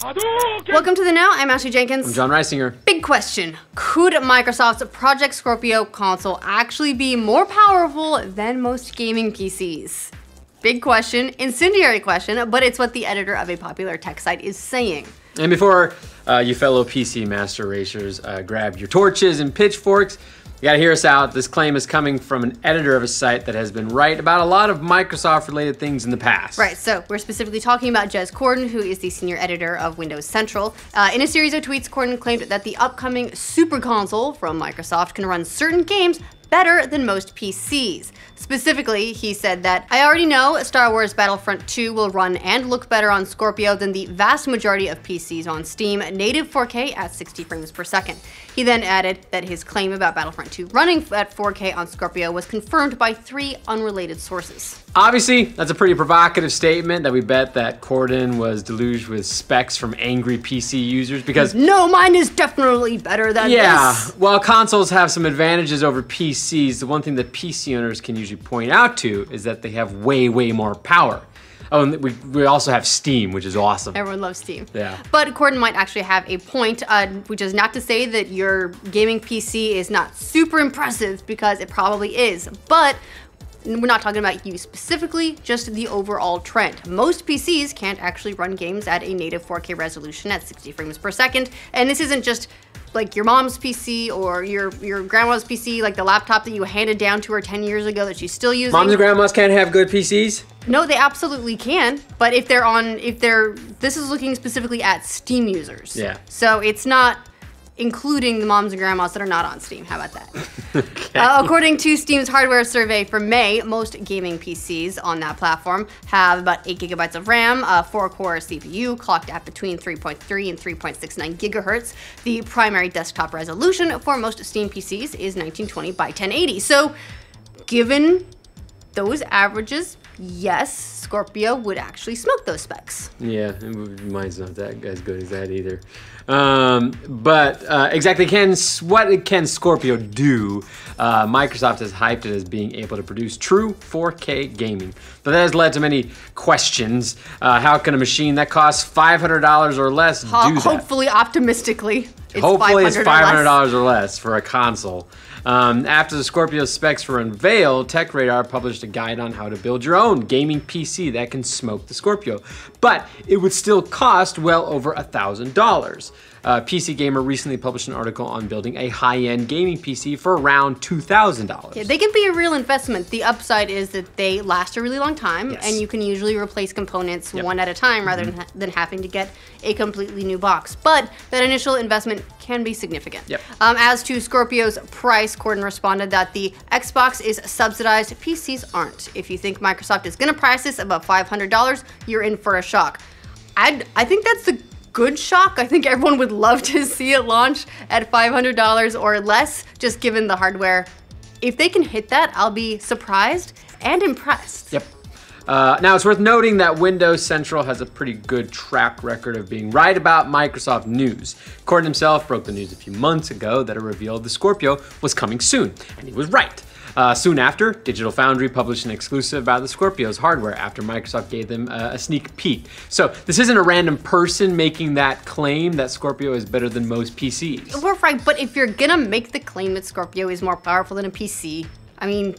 Welcome to the Now. I'm Ashley Jenkins. I'm John Reisinger. Big question. Could Microsoft's Project Scorpio console actually be more powerful than most gaming PCs? Big question, incendiary question, but it's what the editor of a popular tech site is saying. And before you fellow PC master racers grab your torches and pitchforks, you gotta hear us out. This claim is coming from an editor of a site that has been right about a lot of Microsoft-related things in the past. Right, so we're specifically talking about Kdin, who is the senior editor of Windows Central. In a series of tweets, Kdin claimed that the upcoming Super Console from Microsoft can run certain games better than most PCs. Specifically, he said that, I already know Star Wars Battlefront 2 will run and look better on Scorpio than the vast majority of PCs on Steam, native 4K at 60 frames per second. He then added that his claim about Battlefront 2 running at 4K on Scorpio was confirmed by 3 unrelated sources. Obviously, that's a pretty provocative statement that we bet that Kdin was deluged with specs from angry PC users because— No, mine is definitely better than this. While consoles have some advantages over PCs, the one thing that PC owners can usually point out to is that they have way more power. Oh, and we also have Steam, which is awesome. Everyone loves Steam. Yeah. But Kdin might actually have a point, which is not to say that your gaming PC is not super impressive, because it probably is. But we're not talking about you specifically, just the overall trend. Most PCs can't actually run games at a native 4K resolution at 60 frames per second. And this isn't just like your mom's PC or your grandma's PC, like the laptop that you handed down to her 10 years ago that she's still using. Moms and grandmas can't have good PCs? No, they absolutely can, but this is looking specifically at Steam users. Yeah. So it's not including the moms and grandmas that are not on Steam. How about that? Okay. According to Steam's hardware survey from May, most gaming PCs on that platform have about 8 gigabytes of RAM, a 4-core CPU clocked at between 3.3 and 3.69 gigahertz. The primary desktop resolution for most Steam PCs is 1920 by 1080. So, given those averages, yes, Scorpio would actually smoke those specs. Yeah, mine's not that as good as that either. But exactly, what can Scorpio do? Microsoft has hyped it as being able to produce true 4K gaming. But that has led to many questions. How can a machine that costs $500 or less do that? Hopefully, optimistically, it's Hopefully it's $500 or or less for a console. After the Scorpio specs were unveiled, TechRadar published a guide on how to build your own gaming PC that can smoke the Scorpio. But it would still cost well over $1,000. PC Gamer recently published an article on building a high-end gaming PC for around $2,000. Yeah, they can be a real investment. The upside is that they last a really long time, Yes. and you can usually replace components one at a time rather than having to get a completely new box. But that initial investment can be significant. Yep. As to Scorpio's price, Kdin responded that the Xbox is subsidized, PCs aren't. If you think Microsoft is going to price this above $500, you're in for a shock. I think that's a good shock. I think everyone would love to see it launch at $500 or less, just given the hardware. If they can hit that, I'll be surprised and impressed. Yep. Now, it's worth noting that Windows Central has a pretty good track record of being right about Microsoft news. Kdin himself broke the news a few months ago that it revealed the Scorpio was coming soon, and he was right. Soon after, Digital Foundry published an exclusive about the Scorpio's hardware after Microsoft gave them a sneak peek. So this isn't a random person making that claim that Scorpio is better than most PCs. We're right, but if you're gonna make the claim that Scorpio is more powerful than a PC, I mean,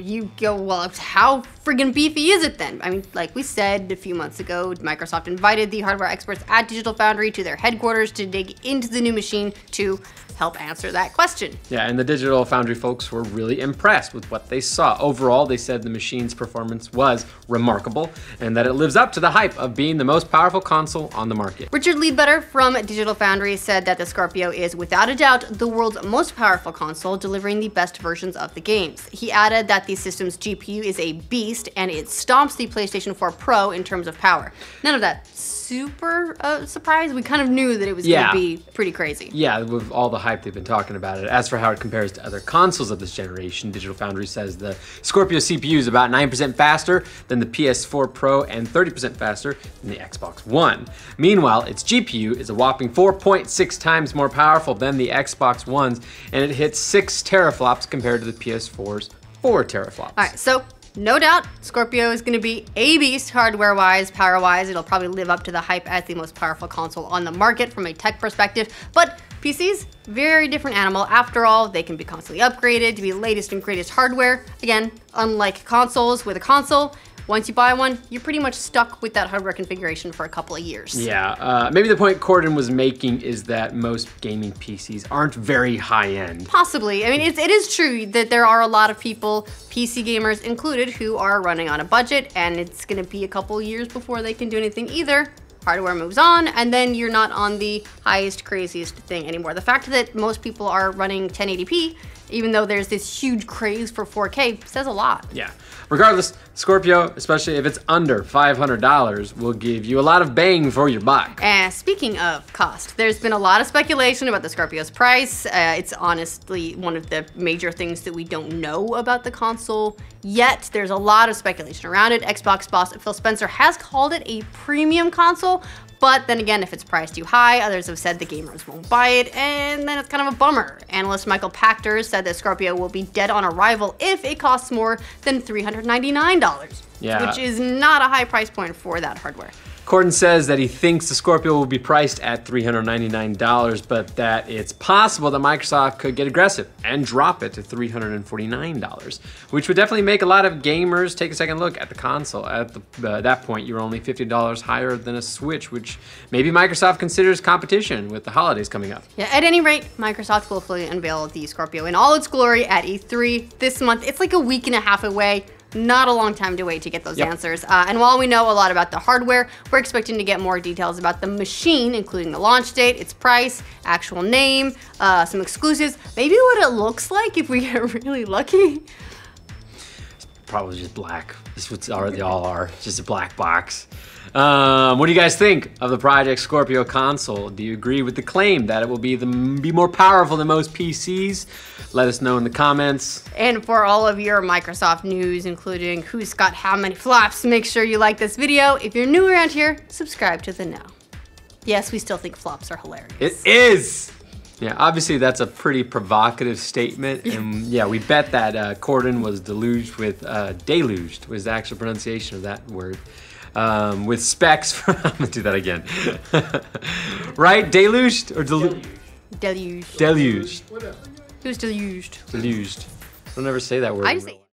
you go, well, how friggin' beefy is it then? I mean, like we said a few months ago, Microsoft invited the hardware experts at Digital Foundry to their headquarters to dig into the new machine to help answer that question. Yeah, and the Digital Foundry folks were really impressed with what they saw. Overall, they said the machine's performance was remarkable and that it lives up to the hype of being the most powerful console on the market. Richard Leadbetter from Digital Foundry said that the Scorpio is without a doubt the world's most powerful console, delivering the best versions of the games. He added that the system's GPU is a beast and it stomps the PlayStation 4 Pro in terms of power. None of that super surprise. We kind of knew that it was going to be pretty crazy. Yeah, with all the hype they've been talking about it. As for how it compares to other consoles of this generation, Digital Foundry says the Scorpio CPU is about 9% faster than the PS4 Pro and 30% faster than the Xbox One. Meanwhile, its GPU is a whopping 4.6 times more powerful than the Xbox One's, and it hits 6 teraflops compared to the PS4's 4 teraflops. All right, so No doubt, Scorpio is going to be a beast hardware-wise, power-wise. It'll probably live up to the hype as the most powerful console on the market from a tech perspective. But PCs, very different animal. After all, they can be constantly upgraded to be latest and greatest hardware. Again, unlike consoles, with a console, once you buy one, you're pretty much stuck with that hardware configuration for a couple of years. Yeah, maybe the point Kdin was making is that most gaming PCs aren't very high-end. Possibly. I mean, it is true that there are a lot of people, PC gamers included, who are running on a budget, and it's going to be a couple of years before they can do anything either. Hardware moves on, and then you're not on the highest, craziest thing anymore. The fact that most people are running 1080p, even though there's this huge craze for 4K, says a lot. Yeah. Regardless, Scorpio, especially if it's under $500, will give you a lot of bang for your buck. And speaking of cost, there's been a lot of speculation about the Scorpio's price. It's honestly one of the major things that we don't know about the console yet. There's a lot of speculation around it. Xbox boss Phil Spencer has called it a premium console, but then again, if it's priced too high, others have said the gamers won't buy it, and then it's kind of a bummer. Analyst Michael Pachter said that Scorpio will be dead on arrival if it costs more than $399, which is not a high price point for that hardware. Kdin says that he thinks the Scorpio will be priced at $399, but that it's possible that Microsoft could get aggressive and drop it to $349, which would definitely make a lot of gamers take a second look at the console. At that point, you're only $50 higher than a Switch, which maybe Microsoft considers competition with the holidays coming up. Yeah, at any rate, Microsoft will fully unveil the Scorpio in all its glory at E3 this month. It's like a week and a half away. Not a long time to wait to get those answers. And while we know a lot about the hardware, we're expecting to get more details about the machine, including the launch date, its price, actual name, some exclusives, maybe what it looks like if we get really lucky. It's probably just black. This is what they all are, just a black box. What do you guys think of the Project Scorpio console? Do you agree with the claim that it will be more powerful than most PCs? Let us know in the comments. And for all of your Microsoft news, including who's got how many flops, make sure you like this video. If you're new around here, subscribe to the Know. Yes, we still think flops are hilarious. It is! Yeah, obviously that's a pretty provocative statement, and yeah, we bet that Kdin was deluged with, deluged was the actual pronunciation of that word. With specs, I'm gonna do that again. Right? Deluged or deluged? Deluged. Deluged. Who's deluged? Deluged. Don't ever say that word. I just say